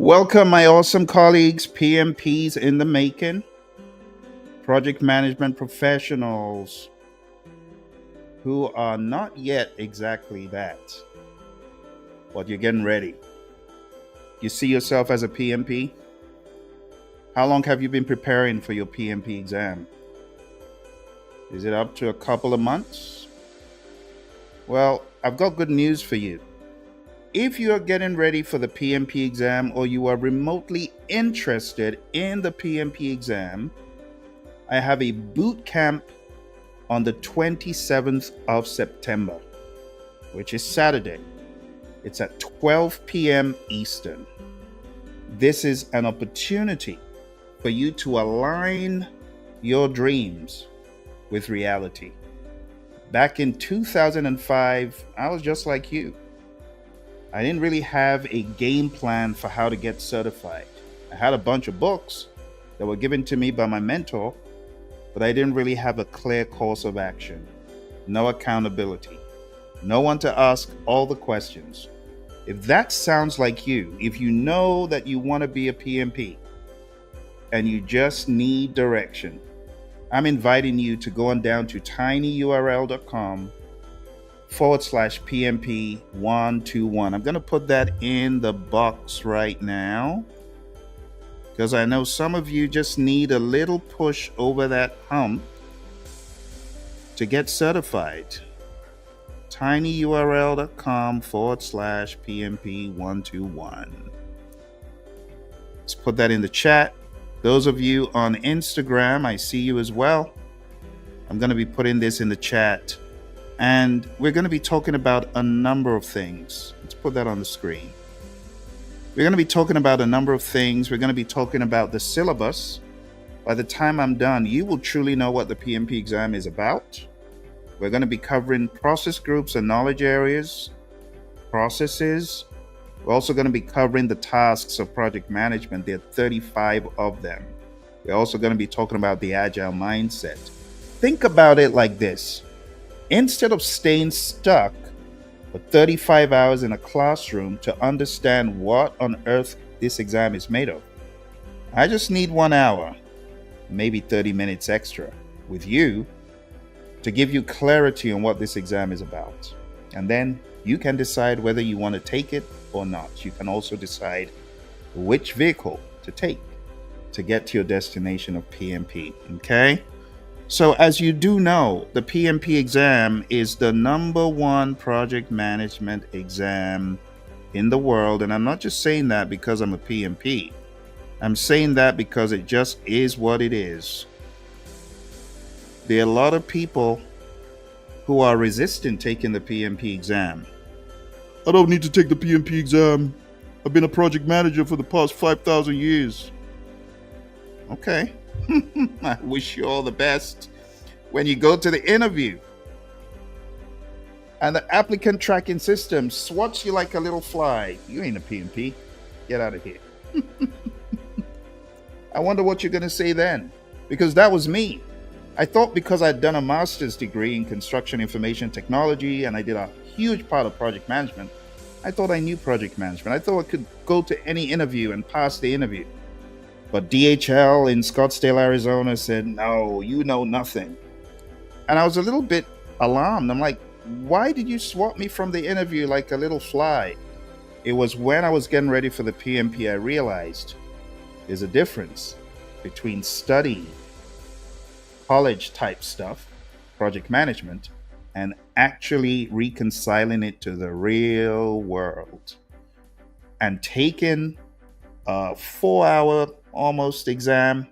Welcome, my awesome colleagues, PMPs in the making, project management professionals who are not yet exactly that, but you're getting ready. You see yourself as a PMP? How long have you been preparing for your PMP exam? Is it up to a couple of months? Well, I've got good news for you. If you are getting ready for the PMP exam or you are remotely interested in the PMP exam, I have a boot camp on the 27th of September, which is Saturday. It's at 12 p.m. Eastern. This is an opportunity for you to align your dreams with reality. Back in 2005, I was just like you. I didn't really have a game plan for how to get certified. I had a bunch of books that were given to me by my mentor, but I didn't really have a clear course of action. No accountability. No one to ask all the questions. If that sounds like you, if you know that you want to be a PMP and you just need direction, I'm inviting you to go on down to tinyurl.com/PMP121. I'm going to put that in the box right now because I know some of you just need a little push over that hump to get certified. tinyurl.com/PMP121. Let's put that in the chat. Those of you on Instagram, I see you as well. I'm going to be putting this in the chat. And we're going to be talking about a number of things. Let's put that on the screen. We're going to be talking about a number of things. We're going to be talking about the syllabus. By the time I'm done, you will truly know what the PMP exam is about. We're going to be covering process groups and knowledge areas, processes. We're also going to be covering the tasks of project management. There are 35 of them. We're also going to be talking about the agile mindset. Think about it like this. Instead of staying stuck for 35 hours in a classroom to understand what on earth this exam is made of, I just need 1 hour, maybe 30 minutes extra with you to give you clarity on what this exam is about. And then you can decide whether you want to take it or not. You can also decide which vehicle to take to get to your destination of PMP, okay? So as you do know, the PMP exam is the #1 project management exam in the world. And I'm not just saying that because I'm a PMP. I'm saying that because it just is what it is. There are a lot of people who are resistant taking the PMP exam. I don't need to take the PMP exam. I've been a project manager for the past 5,000 years. Okay. I wish you all the best when you go to the interview. And the applicant tracking system swats you like a little fly. You ain't a PMP. Get out of here. I wonder what you're going to say then, because that was me. I thought because I'd done a master's degree in construction information technology and I did a huge part of project management, I thought I knew project management. I thought I could go to any interview and pass the interview. But DHL in Scottsdale, Arizona said, no, you know nothing. And I was a little bit alarmed. I'm like, why did you swat me from the interview like a little fly? It was when I was getting ready for the PMP, I realized there's a difference between studying college type stuff, project management, and actually reconciling it to the real world and taking a 4-hour almost exam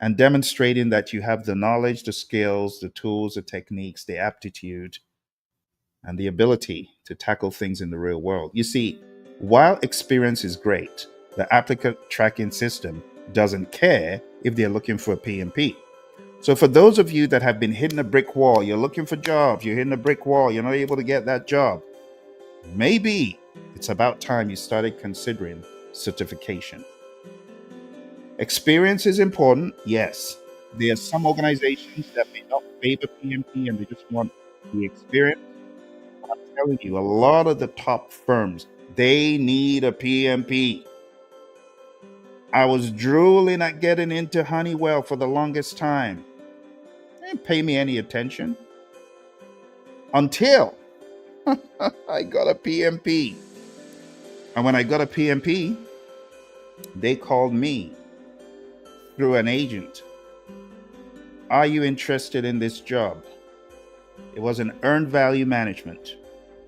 and demonstrating that you have the knowledge, the skills, the tools, the techniques, the aptitude, and the ability to tackle things in the real world. You see, while experience is great, the applicant tracking system doesn't care if they're looking for a PMP. So for those of you that have been hitting a brick wall, you're looking for jobs, you're hitting a brick wall, you're not able to get that job, maybe it's about time you started considering certification. Experience is important, yes. There are some organizations that may not favor PMP and they just want the experience. But I'm telling you, a lot of the top firms, they need a PMP. I was drooling at getting into Honeywell for the longest time. They didn't pay me any attention until I got a PMP. And when I got a PMP, they called me through an agent. Are you interested in this job? It was an earned value management,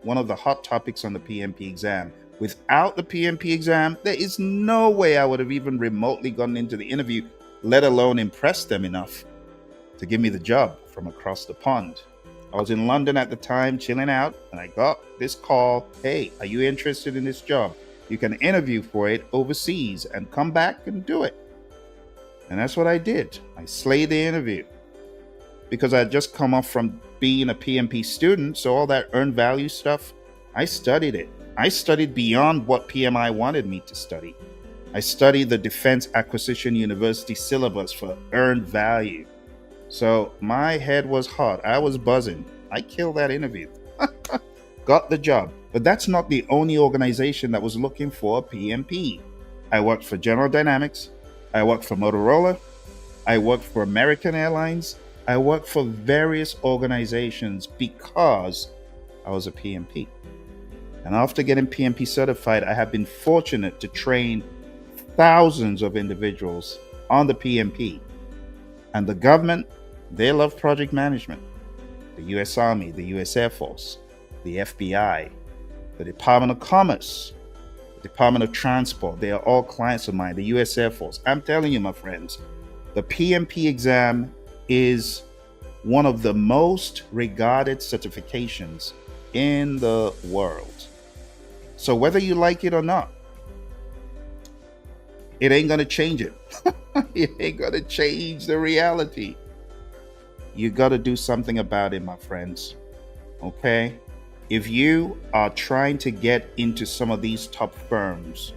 one of the hot topics on the PMP exam. Without the PMP exam, there is no way I would have even remotely gotten into the interview, let alone impressed them enough to give me the job from across the pond. I was in London at the time, chilling out, and I got this call. Hey, are you interested in this job? You can interview for it overseas and come back and do it. And that's what I did. I slayed the interview because I had just come off from being a PMP student. So all that earned value stuff, I studied it. I studied beyond what PMI wanted me to study. I studied the Defense Acquisition University syllabus for earned value. So my head was hot. I was buzzing. I killed that interview. Got the job. But that's not the only organization that was looking for a PMP. I worked for General Dynamics. I worked for Motorola. I worked for American Airlines. I worked for various organizations because I was a PMP. And after getting PMP certified, I have been fortunate to train thousands of individuals on the PMP. And the government, they love project management. The US Army, the US Air Force, the FBI, the Department of Commerce, the Department of Transport, they are all clients of mine, the US Air Force. I'm telling you, my friends, the PMP exam is one of the most regarded certifications in the world. So whether you like it or not, it ain't gonna change it. It ain't gonna change the reality. You gotta do something about it, my friends. Okay? If you are trying to get into some of these top firms,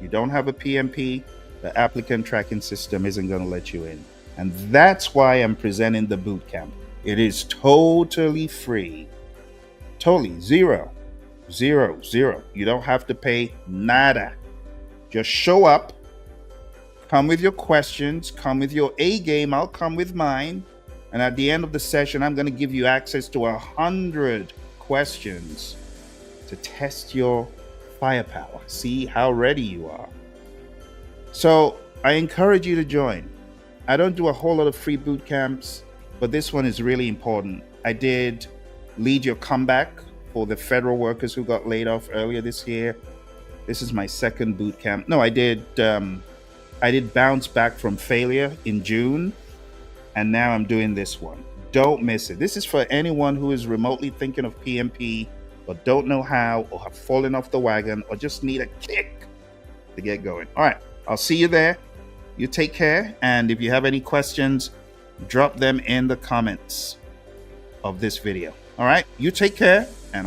you don't have a PMP, the applicant tracking system isn't gonna let you in. And that's why I'm presenting the boot camp. It is totally free. Totally zero. You don't have to pay nada. Just show up, come with your questions, come with your A game, I'll come with mine. And at the end of the session, I'm going to give you access to 100 questions to test your firepower, see how ready you are. So I encourage you to join. I don't do a whole lot of free boot camps, but this one is really important. I did Lead Your Comeback for the federal workers who got laid off earlier this year. This is my second boot camp. No, I did Bounce Back from Failure in June, and now I'm doing this one. Don't miss it. This is for anyone who is remotely thinking of PMP but don't know how, or have fallen off the wagon, or just need a kick to get going. All right, I'll see you there. You take care, and if you have any questions, drop them in the comments of this video. All right, you take care, and